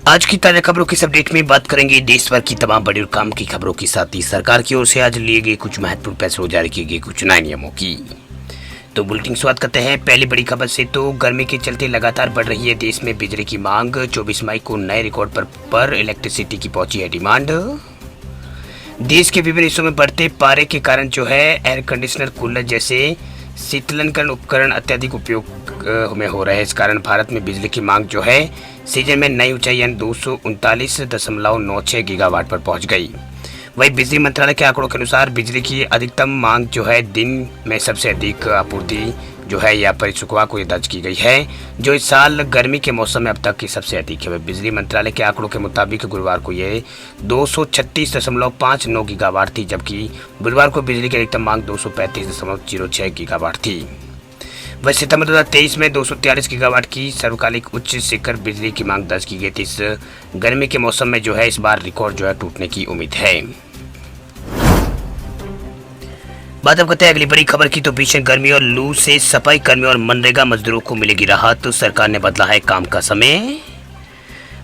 आज की ताजा खबरों की इस अपडेट में बात करेंगे देश भर की तमाम बड़ी और काम की खबरों के साथ ही सरकार की ओर से आज लिए गए कुछ महत्वपूर्ण फैसलों जारी किए गए कुछ नए नियमों की। तो बुलेटिन शुरुआत करते हैं पहली बड़ी खबर से। तो गर्मी के चलते लगातार बढ़ रही है देश में बिजली की मांग। 24 मई को नए रिकॉर्ड पर इलेक्ट्रिसिटी की पहुंची है डिमांड। देश के विभिन्न हिस्सों में बढ़ते पारे के कारण जो है एयर कंडीशनर, कूलर जैसे शीतलनकरण उपकरण अत्यधिक उपयोग में हो रहे हैं। इस कारण भारत में बिजली की मांग जो है सीजन में नई ऊंचाई यानी 239.96 गीगावाट पर पहुंच गई। वहीं बिजली मंत्रालय के आंकड़ों के अनुसार बिजली की अधिकतम मांग जो है दिन में सबसे अधिक आपूर्ति जो है यहाँ पर शुक्रवार को दर्ज की गई है, जो इस साल गर्मी के मौसम में अब तक की सबसे अधिक है। बिजली मंत्रालय के आंकड़ों के मुताबिक गुरुवार को ये 236.59 गीगावाट थी, जबकि बुधवार को बिजली की अधिकतम मांग 235.06 गीगावाट थी। वह सितंबर 2023 में 243 गीगावाट की सर्वकालिक उच्च शिखर बिजली की मांग दर्ज की गई थी। इस गर्मी के मौसम में जो है इस बार रिकॉर्ड जो है टूटने की उम्मीद है। बात अब करते हैं अगली बड़ी खबर की। तो भीषण गर्मी और लू से सफाई कर्मियों और मनरेगा मजदूरों को मिलेगी राहत। तो सरकार ने बदला है काम का समय।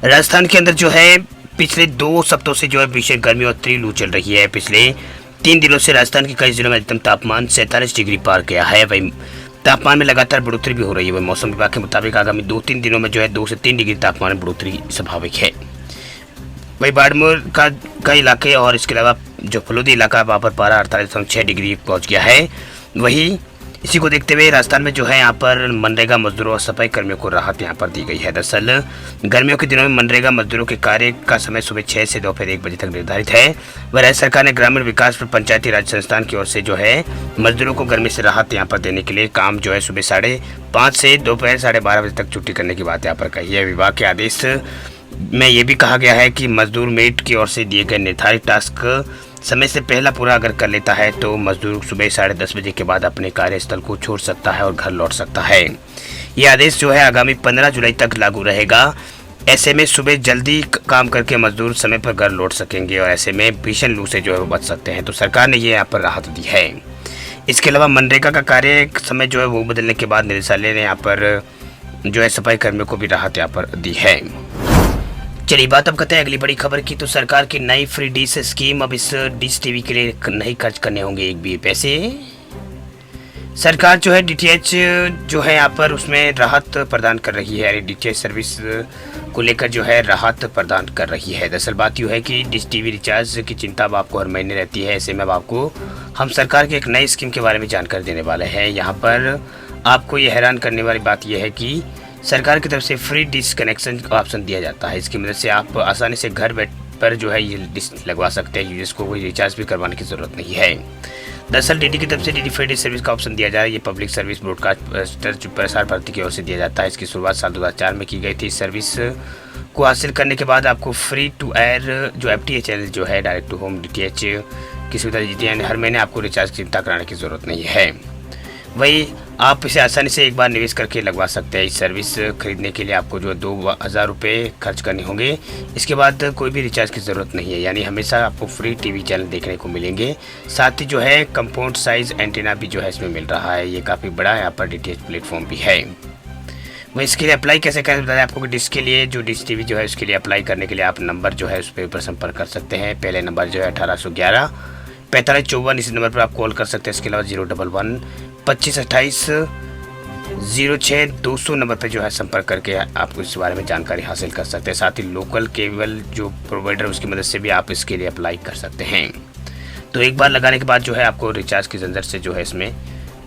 राजस्थान के अंदर जो है पिछले 2 सप्ताहों से जो है भीषण गर्मी और तीव्र लू चल रही है। पिछले 3 दिनों से राजस्थान के कई जिलों में अधिकतम तापमान 47 डिग्री पार गया है। वही तापमान में लगातार बढ़ोतरी भी हो रही है। वही मौसम विभाग के मुताबिक आगामी 2-3 दिनों में जो है 2 से 3 डिग्री तापमान में बढ़ोतरी स्वाभाविक है। वही बाड़मेर का इलाके और इसके अलावा जो फलोदी इलाका वहाँ पर पारा 48.6 डिग्री पहुँच गया है। वही इसी को देखते हुए राजस्थान में जो है यहाँ पर मनरेगा मजदूरों और सफाई कर्मियों को राहत यहाँ पर दी गई है। दरअसल गर्मियों के दिनों में मनरेगा मजदूरों के कार्य का समय सुबह 6 से दोपहर 1 बजे तक निर्धारित है। वह राज्य सरकार ने ग्रामीण विकास पर पंचायती राज संस्थान की ओर से जो है मजदूरों को गर्मी से राहत यहाँ पर देने के लिए काम जो है सुबह 5:30 से दोपहर 12:30 बजे तक छुट्टी करने की बात यहाँ पर कही है। विभाग के आदेश में ये भी कहा गया है कि मजदूर मेट की ओर से दिए गए निर्धारित टास्क समय से पहला पूरा अगर कर लेता है तो मजदूर सुबह 10:30 बजे के बाद अपने कार्यस्थल को छोड़ सकता है और घर लौट सकता है। ये आदेश जो है आगामी 15 जुलाई तक लागू रहेगा। ऐसे में सुबह जल्दी काम करके मजदूर समय पर घर लौट सकेंगे और ऐसे में भीषण लू से जो है वो बच सकते हैं। तो सरकार ने ये यहाँ पर राहत दी है। इसके अलावा मनरेगा का कार्य समय जो है वो बदलने के बाद निदेशालय ने यहाँ पर जो है सफाई कर्मियों को भी राहत यहाँ पर दी है। चलिए बात अब करते हैं अगली बड़ी खबर की। तो सरकार की नई फ्री डिश स्कीम। अब इस डिश टीवी के लिए नहीं खर्च करने होंगे एक भी पैसे। सरकार जो है डीटीएच जो है यहाँ पर उसमें राहत प्रदान कर रही है। डीटीएच सर्विस को लेकर जो है राहत प्रदान कर रही है। दरअसल बात यूँ है कि डिश टीवी रिचार्ज की चिंता अब आपको हर महीने रहती है। ऐसे में अब आपको हम सरकार की एक नई स्कीम के बारे में जानकारी देने वाले हैं। यहाँ पर आपको ये हैरान करने वाली बात यह है कि सरकार की तरफ से फ्री डिश कनेक्शन का ऑप्शन दिया जाता है। इसकी मदद से आप आसानी से घर बैठ पर जो है ये डिश लगवा सकते हैं। यूजर्स को कोई रिचार्ज भी करवाने की ज़रूरत नहीं है। दरअसल डीडी की तरफ से डीडी फ्री डिश सर्विस का ऑप्शन दिया जा रहा है। ये public service broadcast Prasar Bharati की ओर से दिया जाता है। इसकी शुरुआत साल 2004 में की गई थी। इस सर्विस को हासिल करने के बाद आपको फ्री टू एयर जो एफटीए चैनल जो है डायरेक्ट टू होम डीटीएच की सुविधा दी है। हर महीने आपको रिचार्ज की चिंता कराने की ज़रूरत नहीं है। वही आप इसे आसानी से एक बार निवेश करके लगवा सकते हैं। इस सर्विस खरीदने के लिए आपको जो 2,000 रुपये खर्च करने होंगे। इसके बाद कोई भी रिचार्ज की ज़रूरत नहीं है, यानी हमेशा आपको फ्री टीवी चैनल देखने को मिलेंगे। साथ ही जो है कंपाउंड साइज एंटीना भी जो है इसमें मिल रहा है। ये काफ़ी बड़ा यहाँ पर डीटीएच प्लेटफॉर्म भी है। वह इसके लिए अप्लाई कैसे करें बताया आपको कि डिश के लिए जो डिश टीवी जो है उसके लिए अप्लाई करने के लिए आप नंबर जो है उस पर संपर्क कर सकते हैं। पहले नंबर जो है 1811 4554 इस नंबर पर आप कॉल कर सकते हैं। इसके अलावा 011 2528 06 200 नंबर पर जो है संपर्क करके आप इस बारे में जानकारी हासिल कर सकते हैं। साथ ही लोकल केबल जो प्रोवाइडर उसकी मदद से भी आप इसके लिए अप्लाई कर सकते हैं। तो एक बार लगाने के बाद जो है आपको रिचार्ज की झंझट से जो है इसमें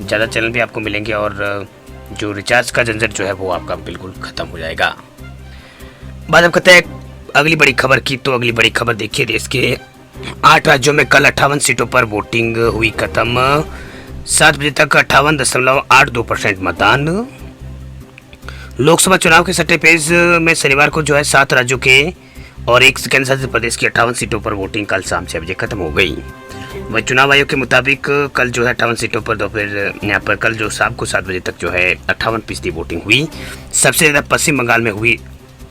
ज़्यादा चैनल भी आपको मिलेंगे और जो रिचार्ज का झंझट जो है वो आपका बिल्कुल ख़त्म हो जाएगा। बात अब करते हैं अगली बड़ी खबर की। तो अगली बड़ी खबर देखिए, देश के 8 राज्यों में कल 58 सीटों पर वोटिंग हुई खत्म। 7 बजे तक 58.82% मतदान। लोकसभा चुनाव के छठे फेज में शनिवार को जो है 7 राज्यों के और एक केंद्र शासित प्रदेश की 58 सीटों पर वोटिंग कल शाम 6 बजे खत्म हो गई। वह चुनाव आयोग के मुताबिक कल जो है 58 सीटों पर दोपहर यहाँ पर कल जो शाम को 7 बजे तक जो है 58% वोटिंग हुई। सबसे ज़्यादा पश्चिम बंगाल में हुई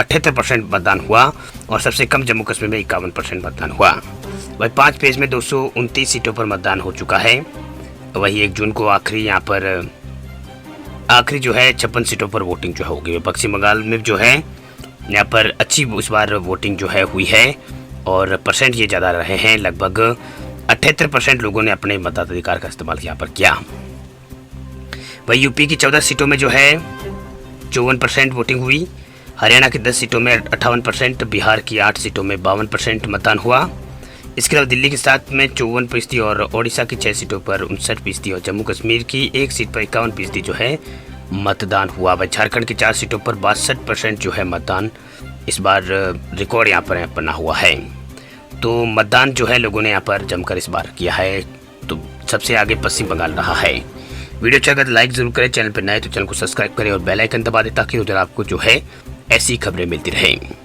78% मतदान हुआ और सबसे कम जम्मू कश्मीर में 51% मतदान हुआ। वही 5 फेज में 229 सीटों पर मतदान हो चुका है। वही 1 जून को आखिरी यहाँ पर जो है 56 सीटों पर वोटिंग जो होगी। पश्चिम बंगाल में जो है यहाँ पर अच्छी इस बार वोटिंग जो है हुई है और परसेंट ये ज़्यादा रहे हैं, लगभग 78% लोगों ने अपने मताधिकार का इस्तेमाल यहाँ पर किया। वही यूपी की 14 सीटों में जो है 54% वोटिंग हुई, हरियाणा की 10 सीटों में 58%, बिहार की 8 सीटों में 52% मतदान हुआ। इसके अलावा दिल्ली के 7 में 54% और ओडिशा की 6 सीटों पर 59% और जम्मू कश्मीर की 1 सीट पर 51% जो है मतदान हुआ। वह झारखंड की 4 सीटों पर 62% जो है मतदान इस बार रिकॉर्ड यहाँ पर बना हुआ है। तो मतदान जो है लोगों ने यहाँ पर जमकर इस बार किया है। तो सबसे आगे पश्चिम बंगाल रहा है। वीडियो अच्छा लगा तो लाइक जरूर करें, चैनल पर नए तो चैनल को सब्सक्राइब करें और बेल आइकन दबा दें ताकि उधर आपको जो है ऐसी खबरें मिलती रहें।